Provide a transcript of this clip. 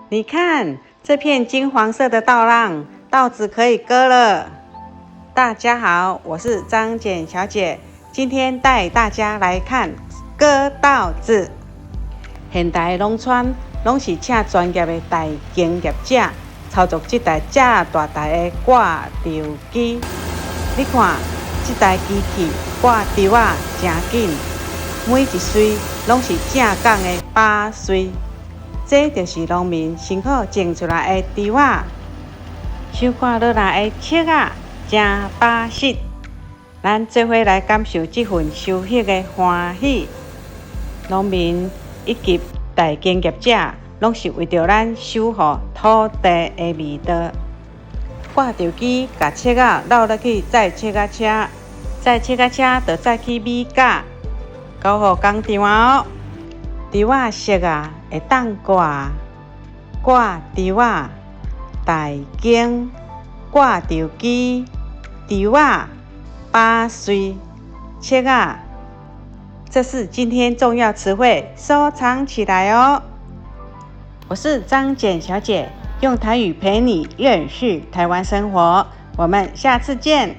你看这片金黄色的稻浪，稻子可以割了。大家好，我是张简小姐，今天带大家来看割稻子。现代农村拢是请专业的大经业者操作这台这大台的挂稻机。你看，这台机器挂稻啊，真紧，每一穗拢是正港的把穗。这就是农民辛苦种出来的稻啊，收看落来的切啊，真巴适。咱做伙来感受这份收获的欢喜。农民以及大经业者，拢是为着咱守护土地的味道。挂稻机把切啊绕落去载切啊车，载切啊车就载去米架，交互工厂哦。稻啊熟啊，会当挂稻啊，大经挂稻机，稻啊把穗切啊，这是今天重要词汇，收藏起来哦。我是张简小姐，用台语陪你认识台湾生活，我们下次见。